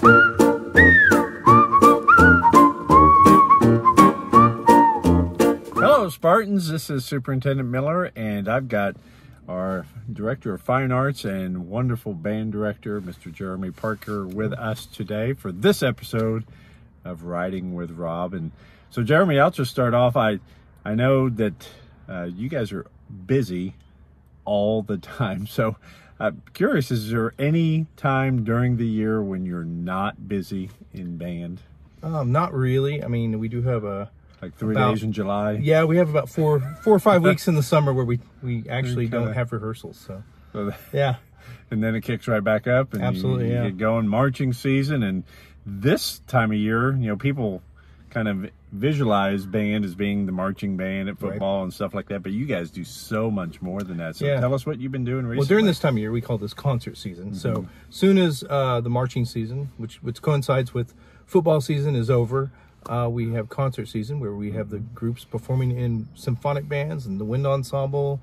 Hello, Spartans. This is Superintendent Miller, and I've got our Director of Fine Arts and wonderful band director, Mr. Jeremy Parker, with us today for this episode of Riding with Rob. And so, Jeremy, I'll just start off. I know that you guys are busy all the time. So I'm curious, is there any time during the year when you're not busy in band? Not really. I mean, we do have like 3 days in July? Yeah, we have about four or five weeks in the summer where we actually don't have rehearsals. So yeah. And then it kicks right back up, and absolutely, you get going marching season. And this time of year, you know, people kind of visualize band as being the marching band at football and stuff like that, but you guys do so much more than that. So tell us what you've been doing recently. Well, during this time of year, we call this concert season. So soon as the marching season, which coincides with football season, is over, we have concert season where we have the groups performing in symphonic bands and the wind ensemble,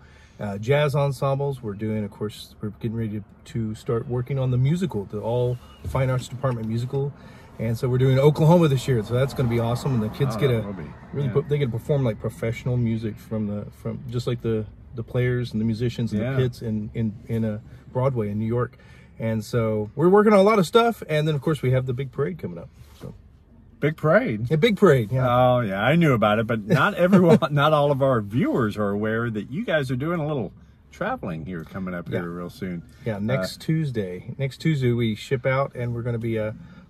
jazz ensembles. We're doing, of course, we're getting ready to start working on the musical, the all Fine Arts Department musical. And so we're doing Oklahoma this year, so that's going to be awesome. And the kids get they get to perform like professional music from just like the players and the musicians and the kids in Broadway in New York. And so we're working on a lot of stuff. And then of course we have the big parade coming up. So big parade, a big parade. Yeah. Oh yeah, I knew about it, but not everyone, not all of our viewers are aware that you guys are doing a little traveling here coming up here real soon. Yeah, next Tuesday we ship out, and we're going to be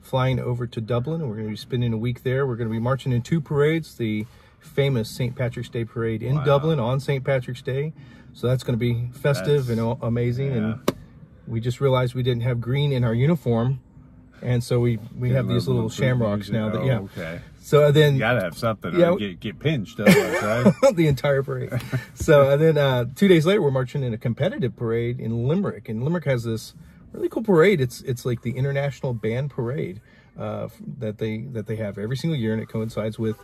flying over to Dublin, and we're going to be spending a week there. We're going to be marching in two parades, the famous St. Patrick's Day parade in Dublin on St. Patrick's Day. So that's going to be festive and amazing. And we just realized we didn't have green in our uniform, and so we have these little shamrocks now. So then you gotta have something. Or get pinched, otherwise, right? The entire parade. So then 2 days later, we're marching in a competitive parade in Limerick, and Limerick has this really cool parade. It's like the International Band Parade that they have every single year, and it coincides with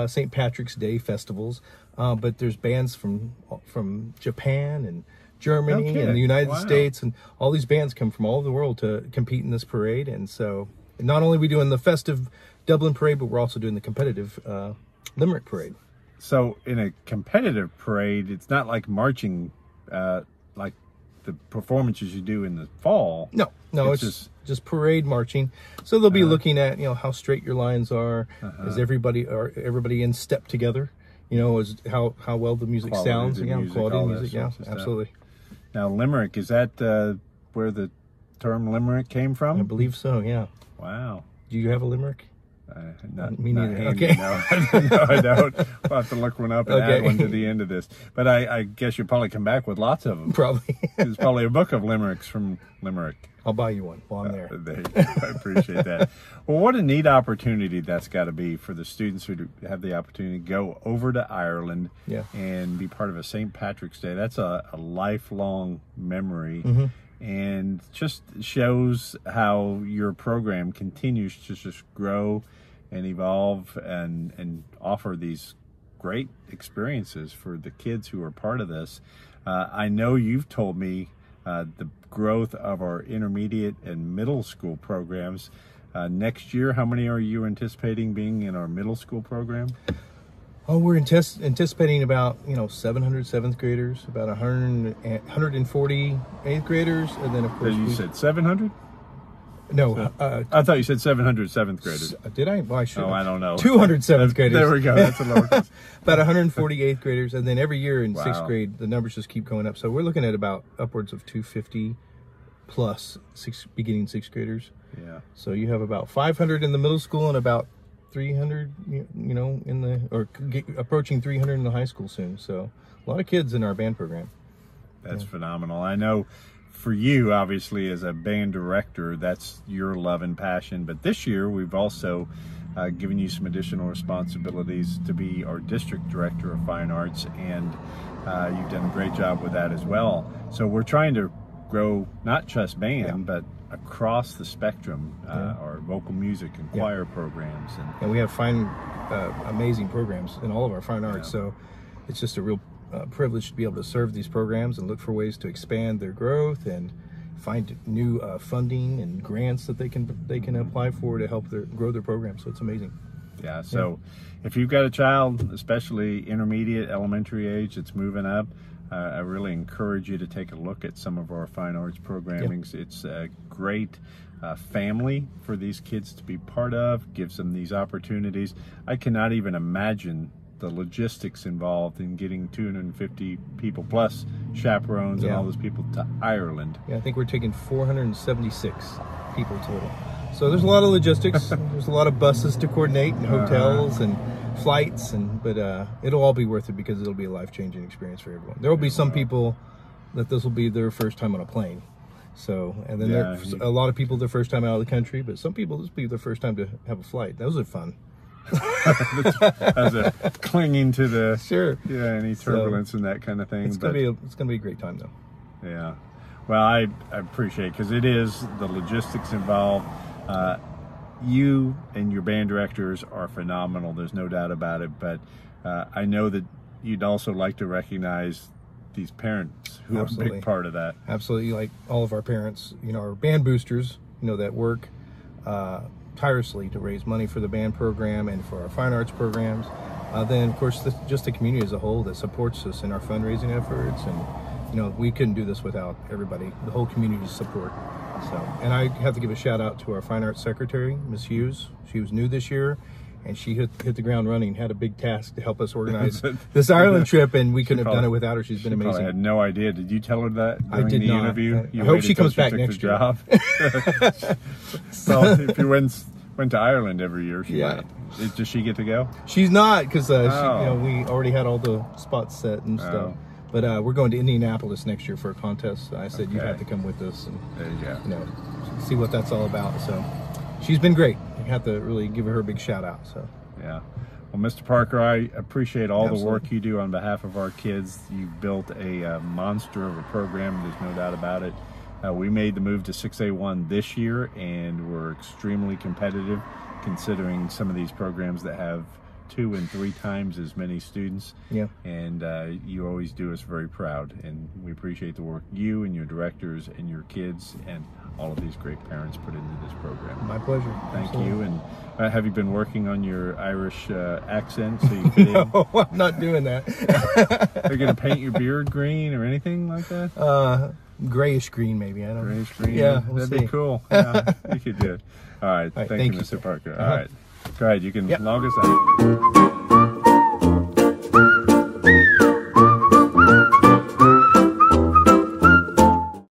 St. Patrick's Day festivals. But there's bands from Japan and Germany and the United States, and all these bands come from all over the world to compete in this parade. And so not only are we doing the festive Dublin parade, but we're also doing the competitive Limerick parade. So in a competitive parade, it's not like marching like the performances you do in the fall. No, it's just parade marching. So they'll be looking at, you know, how straight your lines are, is everybody in step together, you know, is how well the music sounds, quality of music, absolutely. Now Limerick, is that where the term Limerick came from? I believe so, yeah. Wow. Do you have a Limerick? Me neither. Okay. No, I don't. I'll have to look one up and add one to the end of this. But I guess you'll probably come back with lots of them. Probably. There's probably a book of limericks from Limerick. I'll buy you one while I'm there. I appreciate that. Well, what a neat opportunity that's got to be for the students who have the opportunity to go over to Ireland and be part of a St. Patrick's Day. That's a lifelong memory. And just shows how your program continues to just grow and evolve and offer these great experiences for the kids who are part of this. I know you've told me the growth of our intermediate and middle school programs. Next year, how many are you anticipating being in our middle school program? Oh, we're anticipating about 700 seventh graders, about 140 eighth graders, and then of course you said 700. No, I thought you said 700 seventh graders. Did I? Well, I should. Oh, I don't know. 200 seventh graders. There we go. That's a lower. About 140 eighth graders, and then every year in sixth grade, the numbers just keep going up. So we're looking at about upwards of 250 plus beginning sixth graders. Yeah. So you have about 500 in the middle school and about 300, approaching 300 in the high school soon. So a lot of kids in our band program. That's phenomenal. I know for you, obviously, as a band director, that's your love and passion. But this year, we've also given you some additional responsibilities to be our district director of fine arts, and you've done a great job with that as well. So we're trying to grow not just band, but across the spectrum, our vocal music and choir programs. And we have amazing programs in all of our fine arts. So it's just a real privilege to be able to serve these programs and look for ways to expand their growth and find new funding and grants that they can apply for to help grow their program. So it's amazing. Yeah. So if you've got a child, especially intermediate, elementary age, that's moving up, I really encourage you to take a look at some of our fine arts programming. It's a great family for these kids to be part of, gives them these opportunities. I cannot even imagine the logistics involved in getting 250 people plus chaperones and all those people to Ireland. Yeah, I think we're taking 476 people total. So there's a lot of logistics. There's a lot of buses to coordinate and hotels and flights, but it'll all be worth it because it'll be a life-changing experience for everyone. There will be some people that this will be their first time on a plane. So, and then there's a lot of people their first time out of the country, but some people this will be their first time to have a flight. Those are fun. As a clinging to the any turbulence and that kind of thing. It's gonna be a great time though. Yeah, well, I appreciate it because it is the logistics involved. You and your band directors are phenomenal. There's no doubt about it. But I know that you'd also like to recognize these parents who are a big part of that. Absolutely, like all of our parents, our band boosters, that work tirelessly to raise money for the band program and for our fine arts programs. Then, of course, just the community as a whole that supports us in our fundraising efforts. And, we couldn't do this without everybody, the whole community's support. So, and I have to give a shout out to our fine arts secretary, Ms. Hughes. She was new this year, and she hit the ground running, had a big task to help us organize this Ireland trip, and we couldn't have done it without her. She's been amazing. I had no idea. Did you tell her that during the interview? I hope she comes back next year. So if you went to Ireland every year, she might. Does she get to go? She's not, because we already had all the spots set and stuff. But we're going to Indianapolis next year for a contest. I said you have to come with us and there you go. See what that's all about. So she's been great. I have to really give her a big shout out. So yeah. Well, Mr. Parker, I appreciate all the work you do on behalf of our kids. You've built a monster of a program. There's no doubt about it. We made the move to 6A1 this year, and we're extremely competitive considering some of these programs that have 2 and 3 times as many students. Yeah. And you always do us very proud, and we appreciate the work you and your directors and your kids and all of these great parents put into this program. My pleasure. Thank you. And have you been working on your Irish accent so you fit No, I'm not doing that. Are you going to paint your beard green or anything like that? Grayish green, maybe. I don't know. Grayish green? Yeah, that'd be cool. Yeah, you could do it. All right. Thank you, Mr. Parker. All right. Go ahead. You can log us out.